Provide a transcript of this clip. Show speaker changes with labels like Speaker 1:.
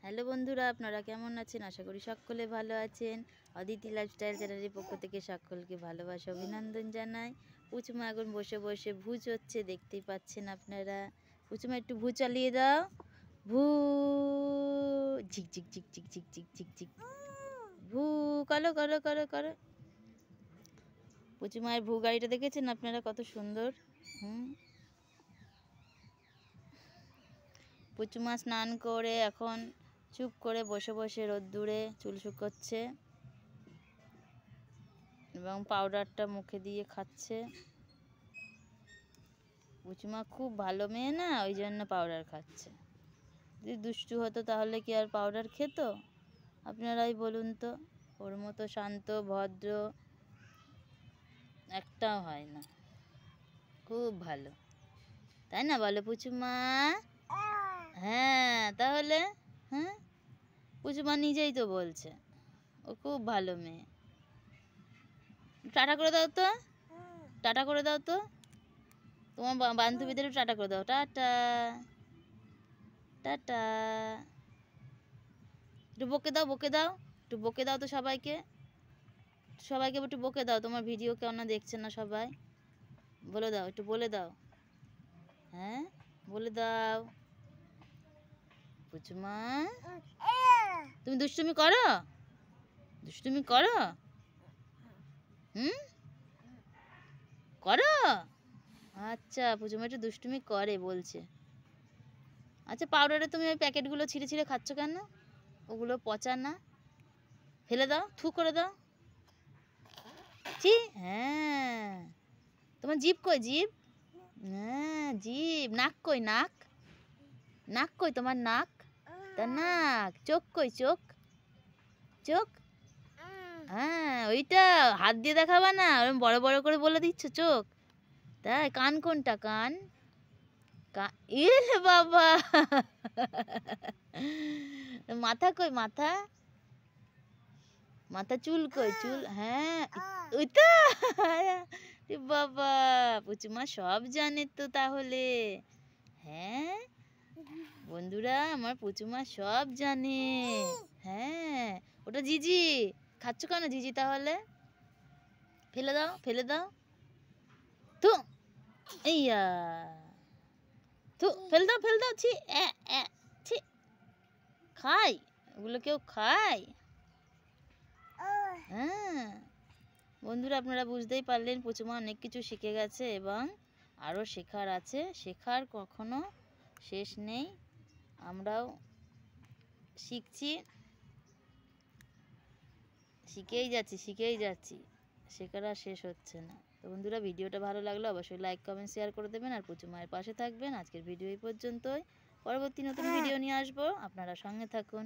Speaker 1: Hello বন্ধুরা, আপনারা কেমন আছেন? আশা করি সকলে ভালো আছেন। অদিতি লাইফস্টাইল চ্যানেলের পক্ষ থেকে সকলকে ভালোবাসা অভিনন্দন জানাই। পুচুমা এখন বসে বসে ভু হচ্ছে, দেখতেই পাচ্ছেন আপনারা। পুচুমা একটু ভু চালিয়ে দাও। ভু ঝিক ঝিক ঝিক ঝিক ঝিক ঝিক ঝিক ঝিক ভু করো করো করো করো। পুচুমায়ের ভু গাড়িটা দেখেছেন আপনারা, কত সুন্দর। পুচুমা স্নান করে এখন চুপ করে বসে বসে রোদ্দুরে চুল শুকোচ্ছে এবং পাউডারটা মুখে দিয়ে খাচ্ছে। পুচুমা খুব ভালো মেয়ে না, ওই জন্য পাউডার খাচ্ছে। যদি দুষ্টু হতো তাহলে কি আর পাউডার খেত? আপনারাই বলুন তো। ওর মতো শান্ত ভদ্র একটাও হয় না, খুব ভালো, তাই না বলো পুচুমা? হ্যাঁ, তাহলে হ্যাঁ, পুচুমা নিজেই তো বলছে ও খুব ভালো মেয়ে। টাটা করে দাও তো, টাটা করে দাও তো, তোমার বান্ধবীদেরও টাটা করে দাও। Tata tata. একটু বকে দাও, বকে দাও, একটু বকে দাও তো সবাইকে, সবাইকে একটু বকে দাও। তোমার ভিডিও কেন দেখছে না সবাই? বলে দাও, একটু বলে দাও। হ্যাঁ, বলে দাও। পুচুমা, তুমি দুষ্টুমি করো? দুষ্টুমি করো? করো? আচ্ছা, পুচুমা একটু দুষ্টুমি করে বলছে। আচ্ছা, পাউডারে তুমি ওই প্যাকেটগুলো ছিঁড়ে ছিঁড়ে খাচ্ছ কেন? ওগুলো পচা না? ফেলে দাও, থু করে দাও। ছি, হ্যাঁ। তোমার জিভ কই? জিভ? হ্যাঁ, জিভ। নাক কই? নাক? নাক কই তোমার? নাক? তা নাক। চোখ কই? চোখ? চোখ? হ্যাঁ, ওইটা হাত দিয়ে দেখাবা না, ওরকম বড় বড় করে বলে দিচ্ছ চোখ। তাই? কান কোনটা? কান? ইরে বাবা, মাথা কই? মাথা? মাথা চুল কই? চুল? হ্যাঁ, ওইটা। বাবা, পুচুমা সব জানে তো তাহলে। হ্যাঁ বন্ধুরা, আমার পুচুমা সব জানে। হ্যাঁ, ওটা জিজি। খাচ্ছ কেন জিজি তাহলে? ফেলে দাও, ফেলে দাও। তো এইয়া, তো ফেলে দাও, ফেলে দাও। ছি, ছি। খাই ওগুলো? কেউ খায়? হ্যাঁ বন্ধুরা, আপনারা বুঝতেই পারলেন পুচুমা অনেক কিছু শিখে গেছে এবং আরও শেখার আছে। শেখার কখনো শেষ নেই, আমরাও শিখছি, শিখেই যাচ্ছি, শিখেই যাচ্ছি, শেখার আর শেষ হচ্ছে না। তো বন্ধুরা, ভিডিওটা ভালো লাগলে অবশ্যই লাইক কমেন্ট শেয়ার করে দেবেন আর পুচুমায়ের পাশে থাকবেন। আজকের ভিডিও এই পর্যন্তই। পরবর্তী নতুন ভিডিও নিয়ে আসবো, আপনারা সঙ্গে থাকুন।